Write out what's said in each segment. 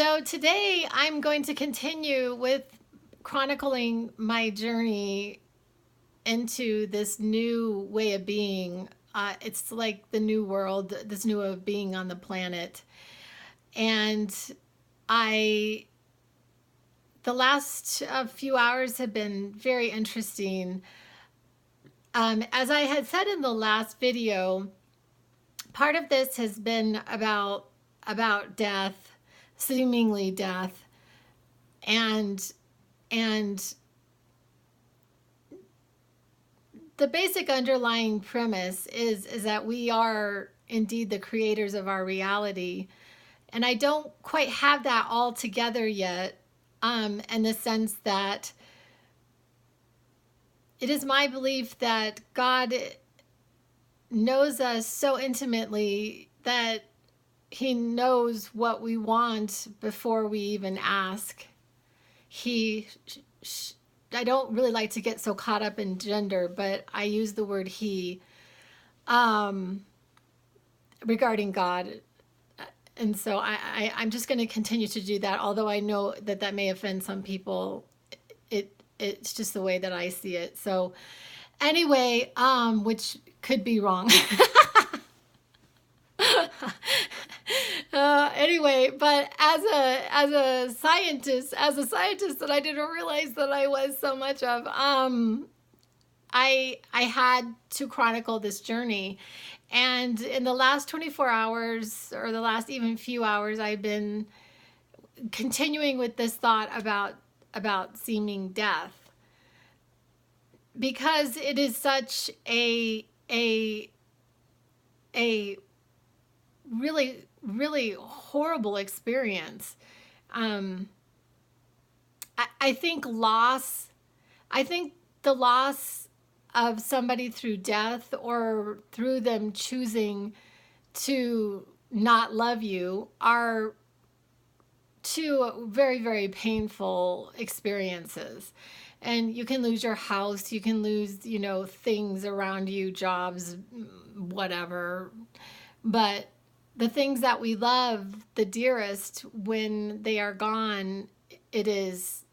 So today I'm going to continue with chronicling my journey into this new way of being. It's like the new world, this new way of being on the planet. And I, the last few hours have been very interesting. As I had said in the last video, part of this has been about death, seemingly death, and and the basic underlying premise is that we are indeed the creators of our reality. And I don't quite have that all together yet, in the sense that it is my belief that God knows us so intimately that he knows what we want before we even ask. He, I don't really like to get so caught up in gender, but I use the word he um, regarding God. And so I'm just going to continue to do that, although I know that that may offend some people. It's just the way that I see it. So anyway, which could be wrong. Anyway, but as a scientist, that I didn't realize that I was so much of, I had to chronicle this journey. And in the last 24 hours, or the last even few hours, I've been continuing with this thought about seeming death, because it is such a really, really horrible experience. I think the loss of somebody through death, or through them choosing to not love you, are two very, very painful experiences. And you can lose your house, you can lose, things around you, jobs, whatever. But the things that we love the dearest, when they are gone, it is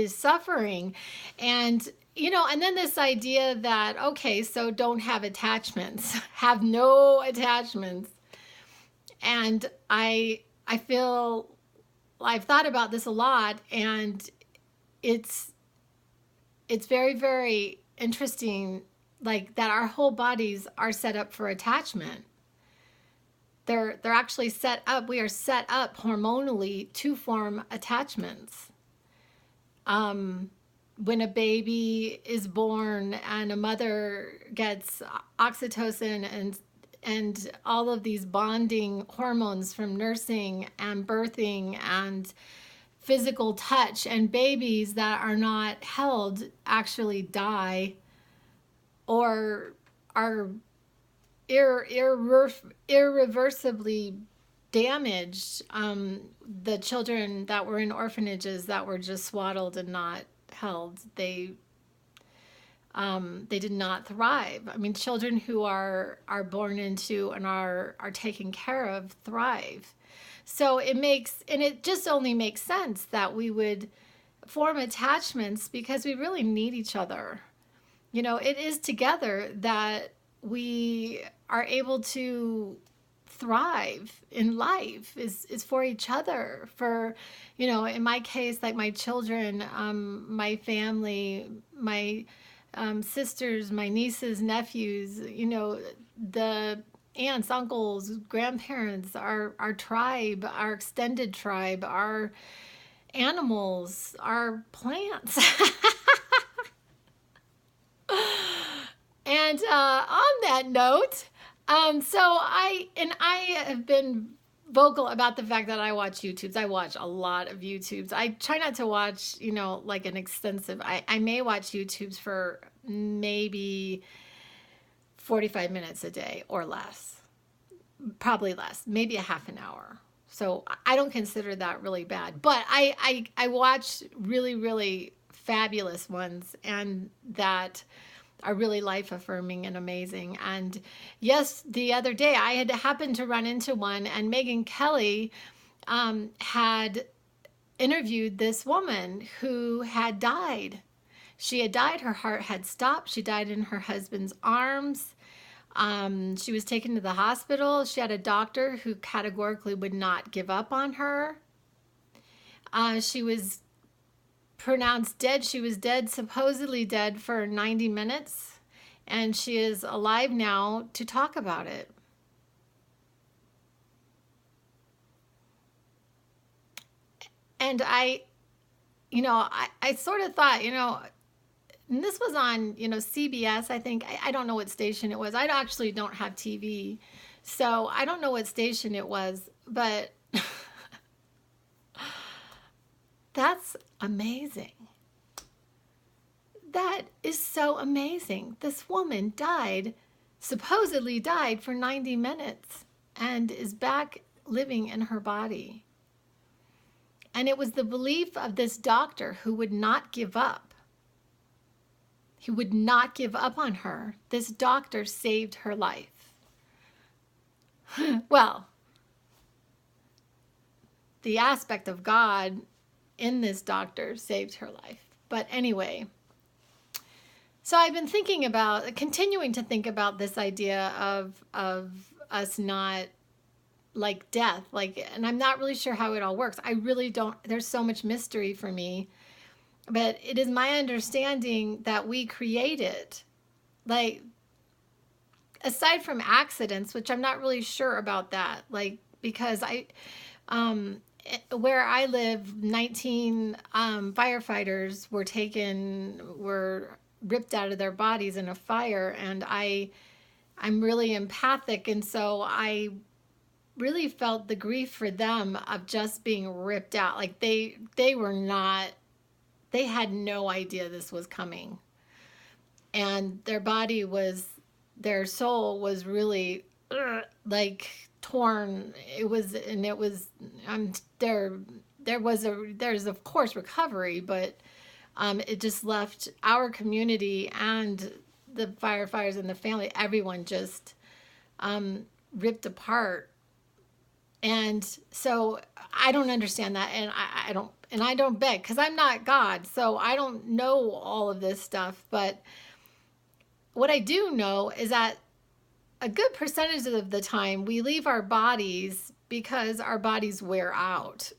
suffering. And and then this idea that, okay, so don't have attachments, have no attachments. And I feel I've thought about this a lot, and it's very, very interesting, like that our whole bodies are set up for attachment. They're actually set up, we are set up hormonally to form attachments. When a baby is born and a mother gets oxytocin and all of these bonding hormones from nursing and birthing and physical touch, and babies that are not held actually die or are irreversibly damaged. The children that were in orphanages that were just swaddled and not held, they did not thrive. I mean, children who are born into and are taken care of thrive. So it just only makes sense that we would form attachments, because we really need each other. It is together that we are able to thrive in life, is for each other. For, in my case, like my children, my family, my sisters, my nieces, nephews, the aunts, uncles, grandparents, our tribe, our extended tribe, our animals, our plants. And on that note, so I have been vocal about the fact that I watch YouTubes. I watch a lot of YouTubes. I try not to watch, like an extensive, I may watch YouTubes for maybe 45 minutes a day or less, probably less, maybe a half an hour. So I don't consider that really bad, but I watch really, really fabulous ones, and that are really life affirming and amazing. And yes, the other day I had happened to run into one, and Megyn Kelly had interviewed this woman who had died. She had died, her heart had stopped, she died in her husband's arms. She was taken to the hospital. She had a doctor who categorically would not give up on her. She was pronounced dead. She was dead, supposedly dead, for 90 minutes, and she is alive now to talk about it. And I sort of thought, and this was on, CBS, I think. I don't know what station it was. I actually don't have TV, so I don't know what station it was, but that's amazing. That is so amazing. This woman supposedly died for 90 minutes and is back living in her body. And it was the belief of this doctor who would not give up. He would not give up on her. This doctor saved her life. Well, the aspect of God in this doctor saved her life. But anyway, so I've been continuing to think about this idea of us not like death, and I'm not really sure how it all works. I really don't, there's so much mystery for me, but it is my understanding that we create it, aside from accidents, which I'm not really sure about that, because where I live, 19 firefighters were ripped out of their bodies in a fire, and I'm really empathic, and so I really felt the grief for them of just being ripped out. They had no idea this was coming, and their soul was really torn. There's of course recovery, but it just left our community and the firefighters and the family, everyone just ripped apart. And so I don't understand that, and I don't beg, because I'm not God, so I don't know all of this stuff. But what I do know is that a good percentage of the time we leave our bodies because our bodies wear out.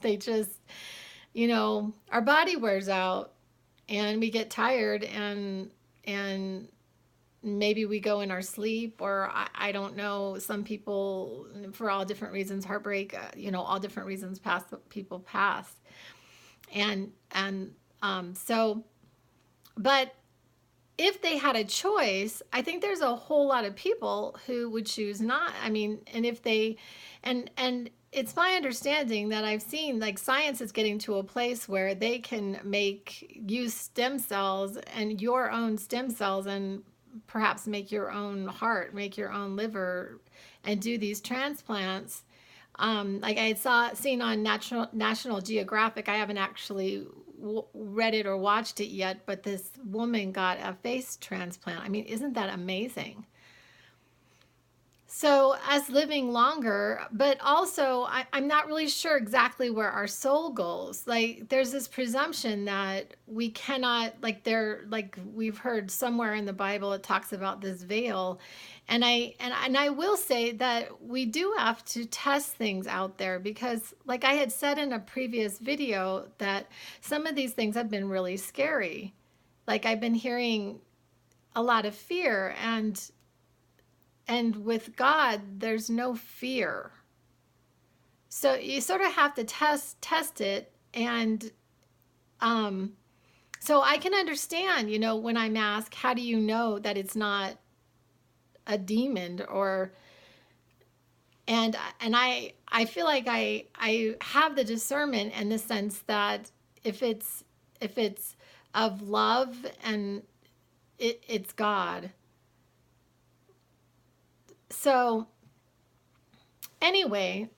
They just, our body wears out, and we get tired, and maybe we go in our sleep, or I don't know. Some people, for all different reasons, heartbreak, all different reasons, people pass, but if they had a choice, I think there's a whole lot of people who would choose not. And if they, and it's my understanding that I've seen, science is getting to a place where they can use stem cells and your own stem cells, and perhaps make your own heart, make your own liver, and do these transplants. I had seen on National Geographic. I haven't actually read it or watched it yet, but this woman got a face transplant. Isn't that amazing? So as living longer, but also I'm not really sure exactly where our soul goes. There's this presumption that we cannot, we've heard somewhere in the Bible, it talks about this veil. And I will say that we do have to test things out there, because I had said in a previous video, that some of these things have been really scary. I've been hearing a lot of fear, and with God, there's no fear. So you sort of have to test it. And so I can understand, when I'm asked, how do you know that it's not a demon? And I feel like I have the discernment in the sense that if it's of love, and it's God. So anyway,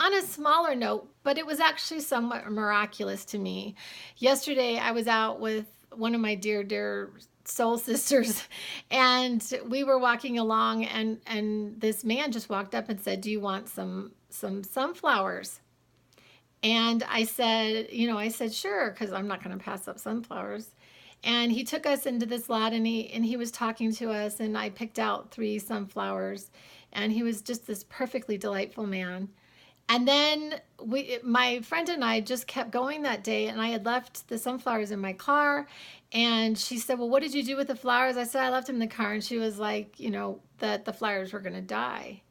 on a smaller note, but it was actually somewhat miraculous to me. Yesterday, I was out with one of my dear soul sisters, and we were walking along, and this man just walked up and said, "Do you want some sunflowers?" And I said, I said, sure, because I'm not going to pass up sunflowers. And he took us into this lot, and he was talking to us, and I picked out 3 sunflowers, and he was just this perfectly delightful man. And then my friend and I just kept going that day, and I had left the sunflowers in my car. And she said, "Well, what did you do with the flowers?" I said, "I left them in the car." And she was like, that the flowers were going to die.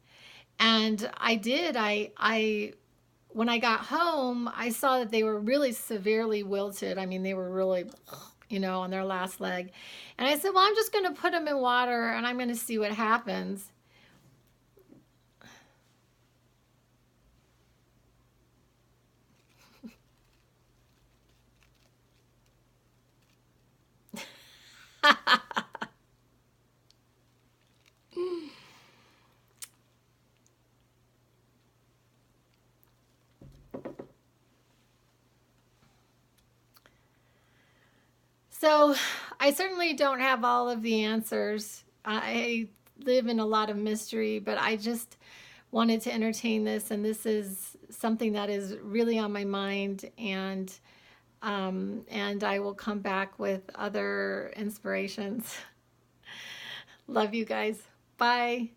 And I did. I when I got home, I saw that they were really severely wilted. I mean, they were really, on their last leg. And I said, "Well, I'm just going to put them in water, and I'm going to see what happens." So I certainly don't have all of the answers. I live in a lot of mystery, but I just wanted to entertain this, and this is something that is really on my mind, and I will come back with other inspirations. Love you guys. Bye.